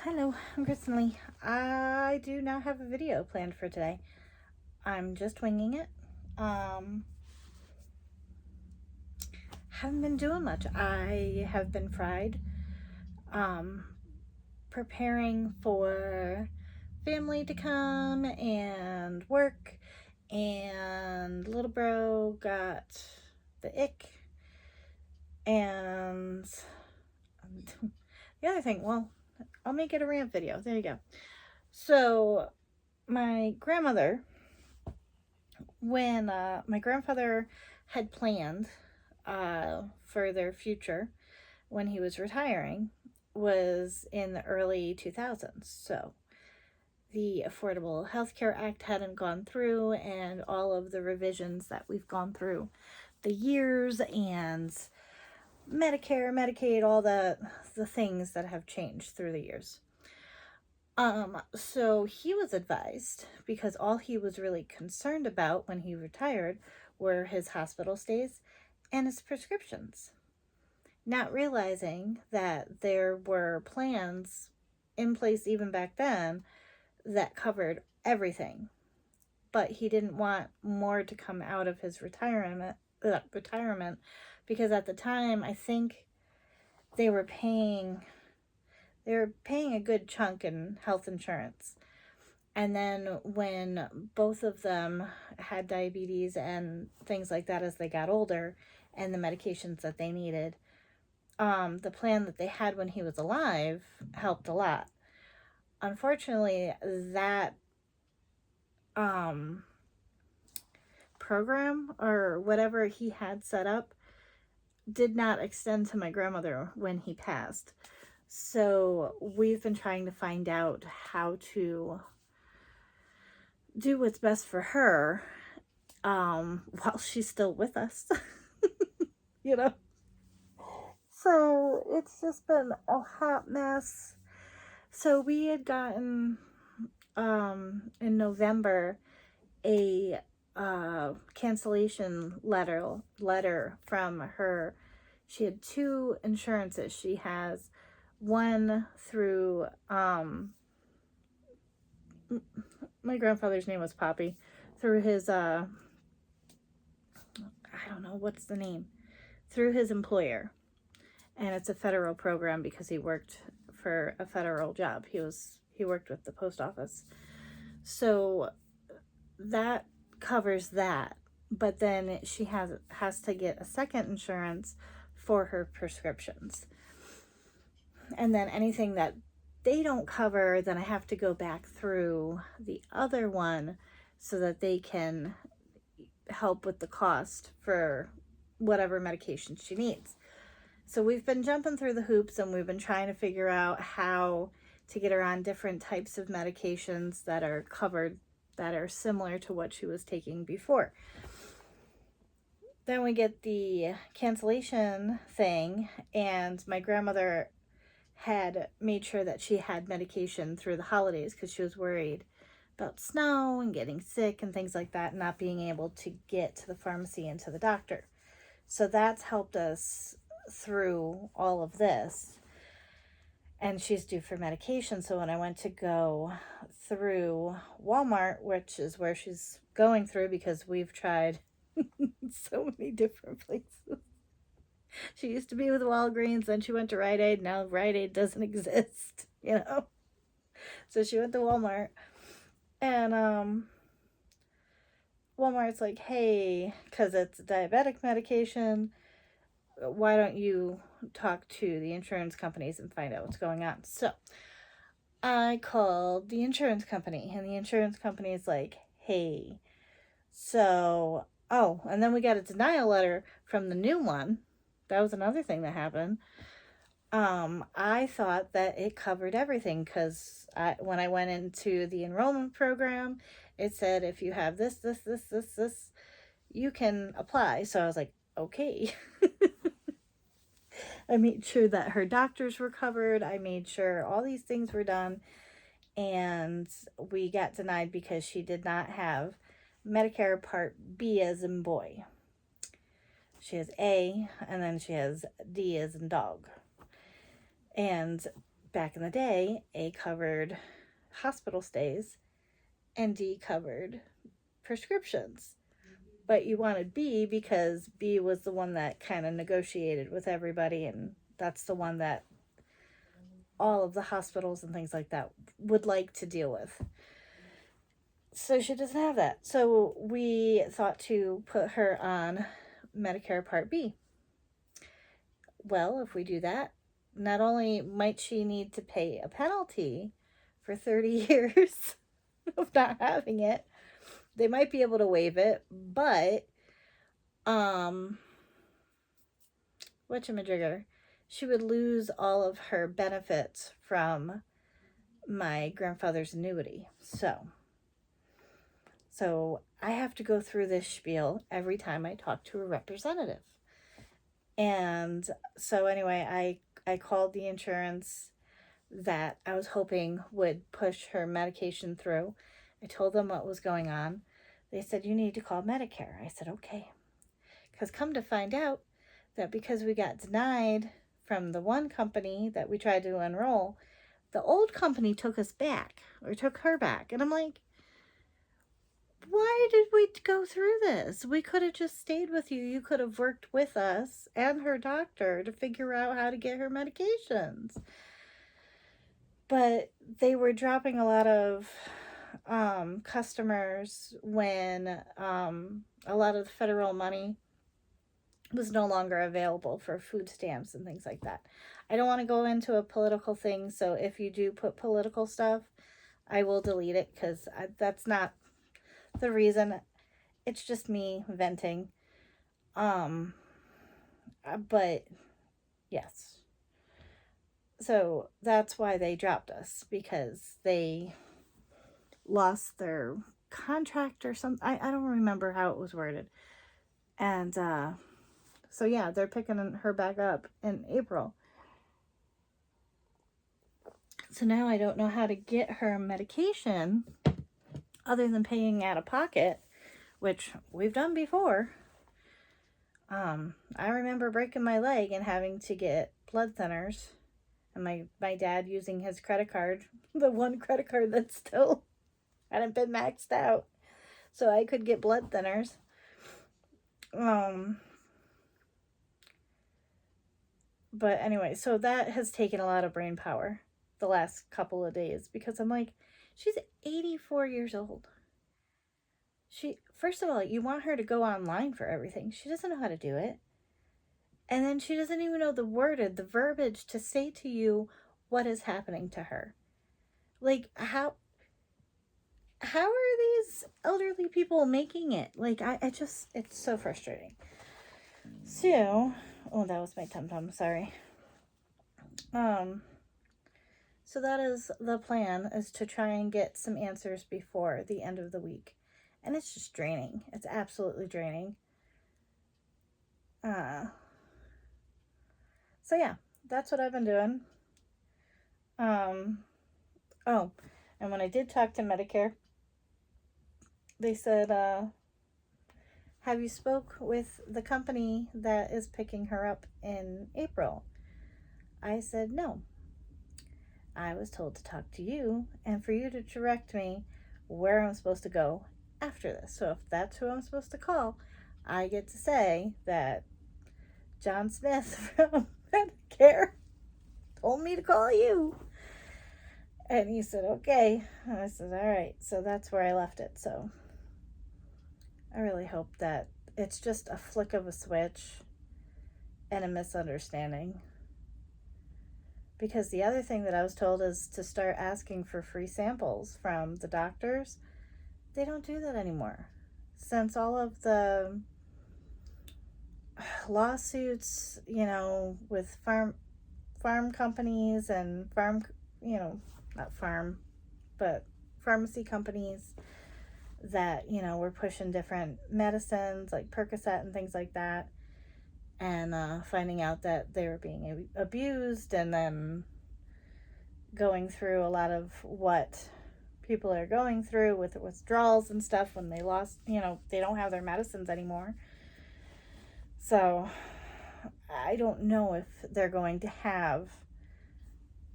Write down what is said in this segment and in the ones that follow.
Hello, I'm Kristen Lee. I do not have a video planned for today. I'm just winging it. Haven't been doing much. I have been fried. Um, Preparing for family to come and work, and little bro got the ick. And the other thing, well, I'll make it a rant video. There you go. So, my grandmother, when my grandfather had planned for their future when he was retiring, was in the early 2000s. So the Affordable Health Care Act hadn't gone through, and all of the revisions that we've gone through the years, and Medicare, Medicaid, all the things that have changed through the years. So he was advised, because all he was really concerned about when he retired were his hospital stays and his prescriptions. Not realizing that there were plans in place even back then that covered everything. But he didn't want more to come out of his retirement because at the time I think they were paying a good chunk in health insurance. And then when both of them had diabetes and things like that as they got older, and the medications that they needed, the plan that they had when he was alive helped a lot. Unfortunately, that program or whatever he had set up did not extend to my grandmother when he passed. So we've been trying to find out how to do what's best for her while she's still with us. you know so it's just been a hot mess. So we had gotten in November a cancellation letter from her. She had two insurances. She has one through my grandfather's name was Poppy, through his I don't know what's the name, through his employer, and it's a federal program because he worked for a federal job. He worked with the post office, so that covers that. But then she has to get a second insurance for her prescriptions, and then anything that they don't cover, then I have to go back through the other one so that they can help with the cost for whatever medication she needs. So we've been jumping through the hoops, and we've been trying to figure out how to get her on different types of medications that are covered, that are similar to what she was taking before. Then we get the cancellation thing, and my grandmother had made sure that she had medication through the holidays because she was worried about snow and getting sick and things like that, and not being able to get to the pharmacy and to the doctor. So that's helped us through all of this. And she's due for medication. So when I went to go through Walmart, which is where she's going through, because we've tried so many different places. She used to be with Walgreens, then she went to Rite Aid. Now Rite Aid doesn't exist, So she went to Walmart, and Walmart's like, hey, because it's a diabetic medication, why don't you talk to the insurance companies and find out what's going on? So I called the insurance company, and the insurance company is like, hey, so, and then we got a denial letter from the new one. That was another thing that happened. I thought that it covered everything because when I went into the enrollment program, it said if you have this, you can apply. So I was like, okay. I made sure that her doctors were covered. I made sure all these things were done. And we got denied because she did not have Medicare Part B as in boy. She has A, and then she has D as in dog. And back in the day, A covered hospital stays and D covered prescriptions. But you wanted B because B was the one that kind of negotiated with everybody, and that's the one that all of the hospitals and things like that would like to deal with. So she doesn't have that. So we thought to put her on Medicare Part B. Well, if we do that, not only might she need to pay a penalty for 30 years of not having it, they might be able to waive it, but whatchamajigger, she would lose all of her benefits from my grandfather's annuity. So I have to go through this spiel every time I talk to a representative. And so anyway, I called the insurance that I was hoping would push her medication through. I told them what was going on. They said, you need to call Medicare. I said, okay. Because come to find out that because we got denied from the one company that we tried to enroll, the old company took us back, or took her back. And I'm like, why did we go through this? We could have just stayed with you. You could have worked with us and her doctor to figure out how to get her medications. But they were dropping a lot of customers when a lot of the federal money was no longer available for food stamps and things like that. I don't want to go into a political thing, so if you do put political stuff, I will delete it, because that's not the reason. It's just me venting. But yes. So that's why they dropped us, because they lost their contract or something. I don't remember how it was worded. And so yeah, they're picking her back up in April. So now I don't know how to get her medication other than paying out of pocket, which we've done before. I remember breaking my leg and having to get blood thinners, and my dad using his credit card, the one credit card that still hadn't been maxed out, so I could get blood thinners. But anyway, so that has taken a lot of brain power the last couple of days, because I'm like, she's 84 years old. First of all, you want her to go online for everything. She doesn't know how to do it. And then she doesn't even know the verbiage to say to you what is happening to her. Like, how are these elderly people making it? Like, it's so frustrating. So, oh, that was my tum-tum, sorry. So that is the plan, is to try and get some answers before the end of the week. And it's just draining. It's absolutely draining. So yeah, that's what I've been doing. Oh, and when I did talk to Medicare, they said, have you spoke with the company that is picking her up in April? I said, no. I was told to talk to you and for you to direct me where I'm supposed to go after this. So if that's who I'm supposed to call, I get to say that John Smith from Medicare told me to call you. And he said, okay. And I said, all right. So that's where I left it. So I really hope that it's just a flick of a switch and a misunderstanding. Because the other thing that I was told is to start asking for free samples from the doctors. They don't do that anymore. Since all of the lawsuits, with farm companies and not farm, but pharmacy companies that, were pushing different medicines like Percocet and things like that, and finding out that they were being abused, and then going through a lot of what people are going through with withdrawals and stuff when they lost, they don't have their medicines anymore. So I don't know if they're going to have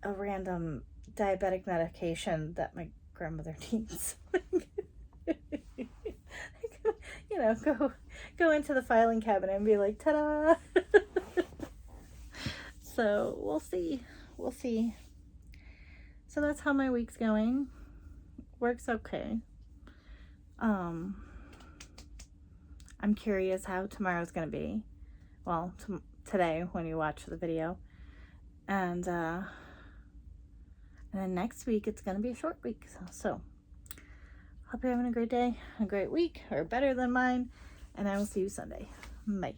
a random diabetic medication that my grandmother needs. You know, go into the filing cabinet and be like, ta-da! So we'll see. We'll see. So that's how my week's going. Work's okay. I'm curious how tomorrow's gonna be. Well, today when you watch the video. And then next week it's gonna be a short week. So hope you're having a great day, a great week, or better than mine. And I will see you Sunday. Bye.